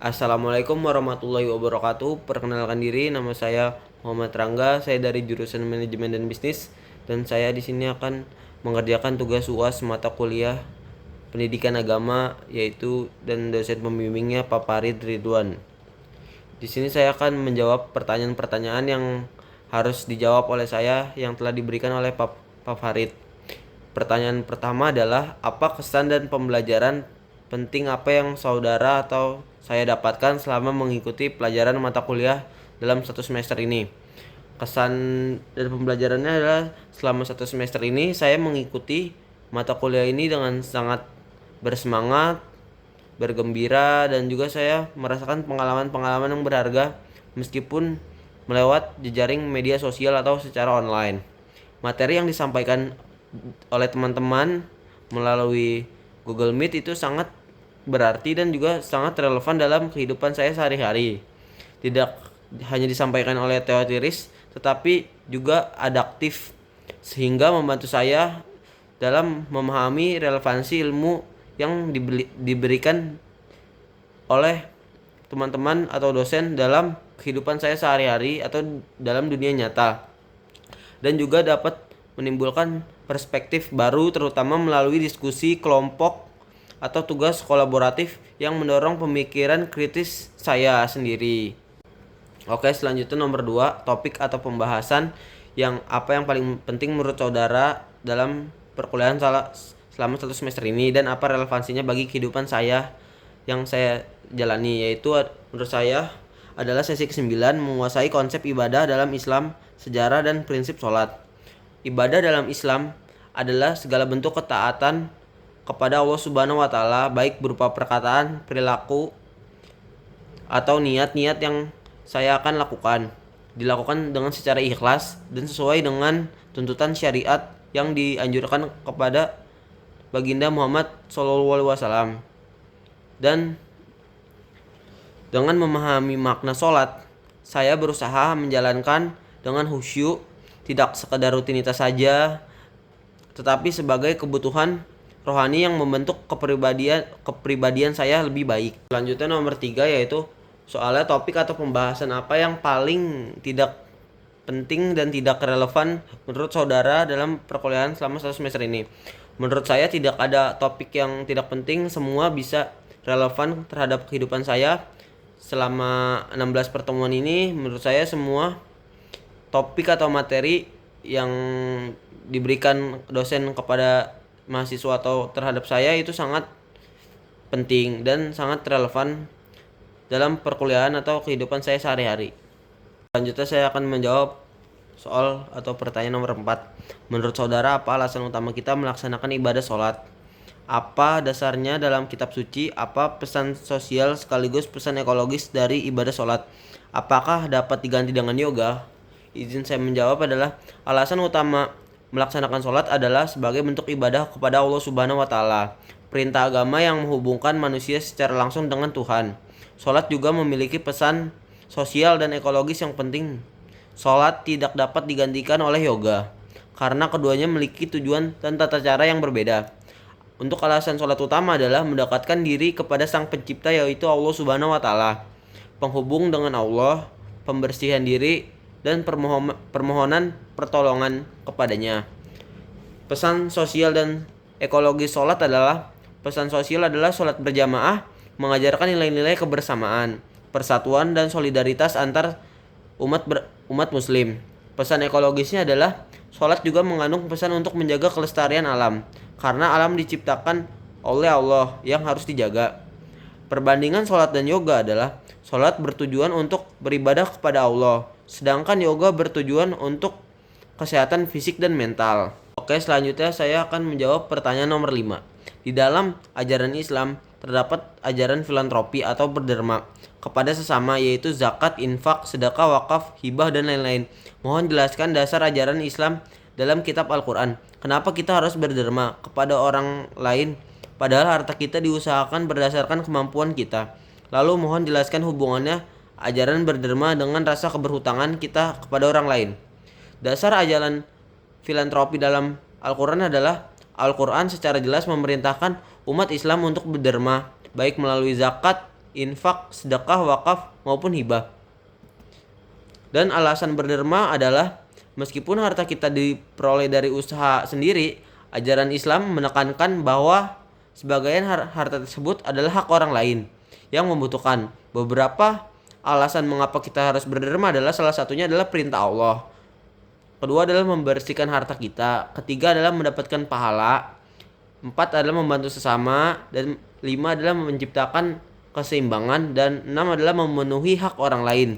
Assalamualaikum warahmatullahi wabarakatuh. Perkenalkan diri, nama saya Muhammad Rangga. Saya dari jurusan Manajemen dan Bisnis dan saya di sini akan mengerjakan tugas UAS mata kuliah Pendidikan Agama yaitu dan dosen pembimbingnya Pak Farid Ridwan. Di sini saya akan menjawab pertanyaan-pertanyaan yang harus dijawab oleh saya yang telah diberikan oleh Pak Farid. Pertanyaan pertama adalah apa kesan dan pembelajaran penting apa yang saudara atau saya dapatkan selama mengikuti pelajaran mata kuliah dalam satu semester ini. Kesan dan pembelajarannya adalah selama satu semester ini saya mengikuti mata kuliah ini dengan sangat bersemangat, bergembira, dan juga saya merasakan pengalaman-pengalaman yang berharga meskipun melewat jejaring media sosial atau secara online. Materi yang disampaikan oleh teman-teman melalui Google Meet itu sangat berarti dan juga sangat relevan dalam kehidupan saya sehari-hari. Tidak hanya disampaikan oleh teoritis, tetapi juga adaptif sehingga membantu saya dalam memahami relevansi ilmu yang diberikan oleh teman-teman atau dosen dalam kehidupan saya sehari-hari atau dalam dunia nyata, dan juga dapat menimbulkan perspektif baru terutama melalui diskusi kelompok atau tugas kolaboratif yang mendorong pemikiran kritis saya sendiri. Oke, selanjutnya nomor 2, topik atau pembahasan yang paling penting menurut saudara dalam perkuliahan selama satu semester ini dan apa relevansinya bagi kehidupan saya yang saya jalani, yaitu menurut saya adalah sesi ke-9, menguasai konsep ibadah dalam Islam, sejarah dan prinsip sholat. Ibadah dalam Islam adalah segala bentuk ketaatan kepada Allah Subhanahu wa Ta'ala, baik berupa perkataan, perilaku, atau niat-niat yang saya akan dilakukan dengan secara ikhlas dan sesuai dengan tuntutan syariat yang dianjurkan kepada Baginda Muhammad SAW. Dan dengan memahami makna sholat, saya berusaha menjalankan dengan khusyuk, tidak sekedar rutinitas saja, tetapi sebagai kebutuhan rohani yang membentuk kepribadian saya lebih baik. Selanjutnya nomor 3, yaitu soalnya topik atau pembahasan apa yang paling tidak penting dan tidak relevan menurut saudara dalam perkuliahan selama satu semester ini. Menurut saya tidak ada topik yang tidak penting, semua bisa relevan terhadap kehidupan saya. Selama 16 pertemuan ini menurut saya semua topik atau materi yang diberikan dosen kepada mahasiswa atau terhadap saya itu sangat penting dan sangat relevan dalam perkuliahan atau kehidupan saya sehari-hari. Selanjutnya saya akan menjawab soal atau pertanyaan nomor 4. Menurut saudara apa alasan utama kita melaksanakan ibadah sholat? Apa dasarnya dalam kitab suci? Apa pesan sosial sekaligus pesan ekologis dari ibadah sholat? Apakah dapat diganti dengan yoga? Izin saya menjawab adalah alasan utama melaksanakan sholat adalah sebagai bentuk ibadah kepada Allah Subhanahu wa Ta'ala, perintah agama yang menghubungkan manusia secara langsung dengan Tuhan. Sholat juga memiliki pesan sosial dan ekologis yang penting. Sholat tidak dapat digantikan oleh yoga karena keduanya memiliki tujuan dan tata cara yang berbeda. Untuk alasan sholat utama adalah mendekatkan diri kepada Sang Pencipta, yaitu Allah Subhanahu wa Ta'ala, penghubung dengan Allah, pembersihan diri dan permohonan pertolongan kepadanya. Pesan sosial dan ekologis sholat adalah sholat berjamaah, mengajarkan nilai-nilai kebersamaan, persatuan dan solidaritas antar umat muslim. Pesan ekologisnya adalah sholat juga mengandung pesan untuk menjaga kelestarian alam, karena alam diciptakan oleh Allah yang harus dijaga. Perbandingan sholat dan yoga adalah sholat bertujuan untuk beribadah kepada Allah, sedangkan yoga bertujuan untuk kesehatan fisik dan mental. Oke, selanjutnya saya akan menjawab pertanyaan nomor 5. Di dalam ajaran Islam terdapat ajaran filantropi atau berderma kepada sesama, yaitu zakat, infak, sedekah, wakaf, hibah, dan lain-lain. Mohon jelaskan dasar ajaran Islam dalam kitab Al-Quran. Kenapa kita harus berderma kepada orang lain padahal harta kita diusahakan berdasarkan kemampuan kita? Lalu mohon jelaskan hubungannya ajaran berderma dengan rasa keberhutangan kita kepada orang lain. Dasar ajaran filantropi dalam Al-Quran adalah Al-Quran secara jelas memerintahkan umat Islam untuk berderma, baik melalui zakat infak, sedekah, wakaf, maupun hibah. Dan alasan berderma adalah meskipun harta kita diperoleh dari usaha sendiri, ajaran Islam menekankan bahwa sebagian harta tersebut adalah hak orang lain yang membutuhkan. Beberapa alasan mengapa kita harus berderma adalah salah satunya adalah perintah Allah. Kedua adalah membersihkan harta kita. Ketiga adalah mendapatkan pahala. 4 adalah membantu sesama. Dan 5 adalah menciptakan keseimbangan. Dan 6 adalah memenuhi hak orang lain.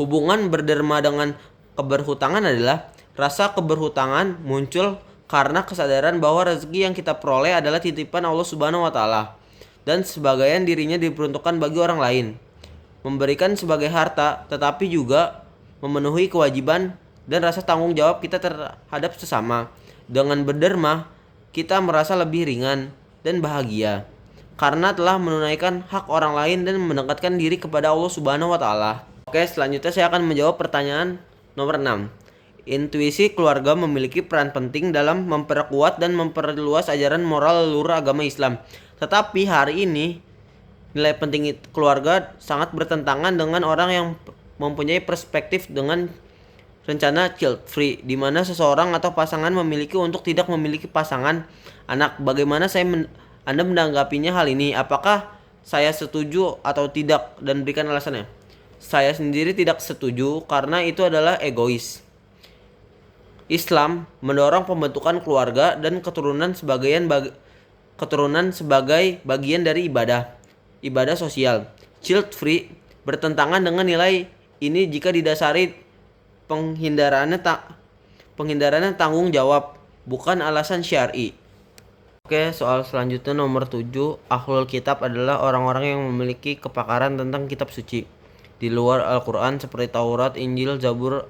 Hubungan berderma dengan keberhutangan adalah rasa keberhutangan muncul karena kesadaran bahwa rezeki yang kita peroleh adalah titipan Allah Subhanahu wa taala dan sebagian dirinya diperuntukkan bagi orang lain. Memberikan sebagai harta tetapi juga memenuhi kewajiban dan rasa tanggung jawab kita terhadap sesama. Dengan berderma, kita merasa lebih ringan dan bahagia karena telah menunaikan hak orang lain dan mendekatkan diri kepada Allah Subhanahu wa taala. Oke, selanjutnya saya akan menjawab pertanyaan nomor 6. Intuisi keluarga memiliki peran penting dalam memperkuat dan memperluas ajaran moral leluhur agama Islam. Tetapi hari ini nilai penting keluarga sangat bertentangan dengan orang yang mempunyai perspektif dengan rencana child free, di mana seseorang atau pasangan memiliki untuk tidak memiliki pasangan anak. Bagaimana Anda menanggapinya hal ini? Apakah saya setuju atau tidak, dan berikan alasannya. Saya sendiri tidak setuju karena itu adalah egois. Islam mendorong pembentukan keluarga dan keturunan sebagai bagian dari ibadah sosial. Child free bertentangan dengan nilai ini jika didasari penghindarannya tanggung jawab, bukan alasan syar'i. Oke, soal selanjutnya nomor 7. Ahlul kitab adalah orang-orang yang memiliki kepakaran tentang kitab suci di luar Al-Quran seperti Taurat, Injil, Zabur.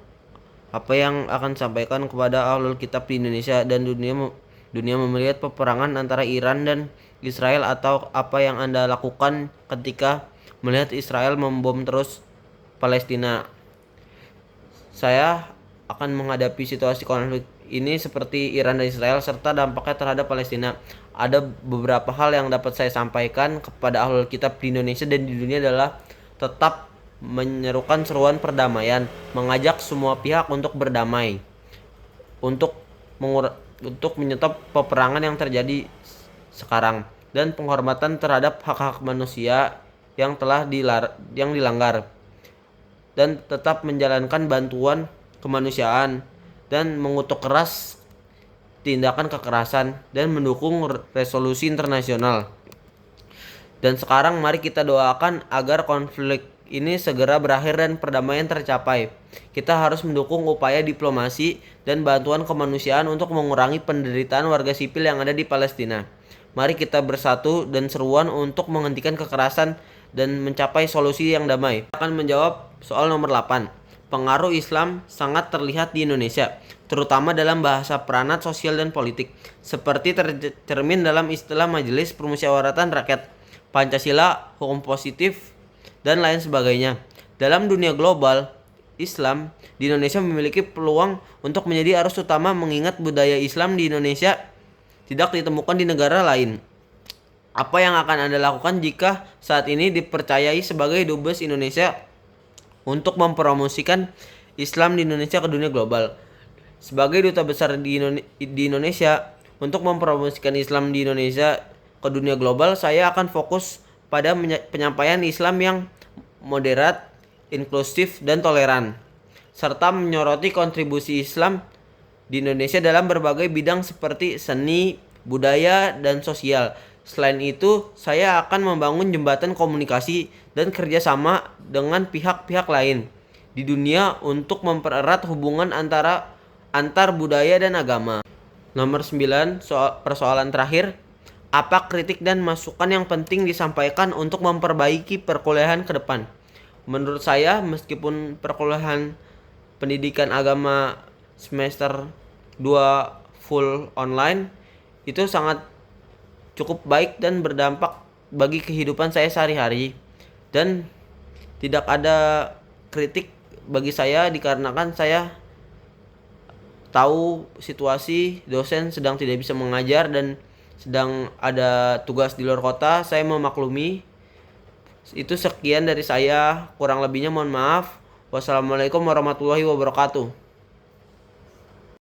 Apa yang akan disampaikan kepada ahlul kitab di Indonesia dan dunia melihat peperangan antara Iran dan Israel, atau apa yang Anda lakukan ketika melihat Israel membom terus Palestina? Saya akan menghadapi situasi konflik ini seperti Iran dan Israel serta dampaknya terhadap Palestina. Ada beberapa hal yang dapat saya sampaikan kepada ahlul kitab di Indonesia dan di dunia adalah tetap menyerukan seruan perdamaian, mengajak semua pihak untuk berdamai, untuk menyetop peperangan yang terjadi sekarang, dan penghormatan terhadap hak-hak manusia yang telah dilanggar, dan tetap menjalankan bantuan kemanusiaan dan mengutuk keras tindakan kekerasan dan mendukung resolusi internasional. Dan sekarang mari kita doakan agar konflik ini segera berakhir dan perdamaian tercapai. Kita harus mendukung upaya diplomasi dan bantuan kemanusiaan untuk mengurangi penderitaan warga sipil yang ada di Palestina. Mari kita bersatu dan seruan untuk menghentikan kekerasan dan mencapai solusi yang damai. Saya akan menjawab soal nomor 8. Pengaruh Islam sangat terlihat di Indonesia, terutama dalam bahasa peranat sosial dan politik, seperti tercermin dalam istilah Majelis Permusyawaratan Rakyat, Pancasila, hukum positif, dan lain sebagainya. Dalam dunia global, Islam di Indonesia memiliki peluang untuk menjadi arus utama mengingat budaya Islam di Indonesia tidak ditemukan di negara lain. Apa yang akan Anda lakukan jika saat ini dipercayai sebagai dubes Indonesia untuk mempromosikan Islam di Indonesia ke dunia global? Sebagai duta besar di Indonesia untuk mempromosikan Islam di Indonesia ke dunia global, saya akan fokus pada penyampaian Islam yang moderat, inklusif, dan toleran, serta menyoroti kontribusi Islam di Indonesia dalam berbagai bidang seperti seni, budaya, dan sosial. Selain itu, saya akan membangun jembatan komunikasi dan kerjasama dengan pihak-pihak lain di dunia untuk mempererat hubungan antar budaya dan agama. Nomor 9, persoalan terakhir. Apa kritik dan masukan yang penting disampaikan untuk memperbaiki perkuliahan ke depan? Menurut saya, meskipun perkuliahan pendidikan agama semester 2 full online itu sangat cukup baik dan berdampak bagi kehidupan saya sehari-hari, dan tidak ada kritik bagi saya dikarenakan saya tahu situasi dosen sedang tidak bisa mengajar dan sedang ada tugas di luar kota. Saya memaklumi Itu sekian dari saya, kurang lebihnya mohon maaf. Wassalamualaikum warahmatullahi wabarakatuh.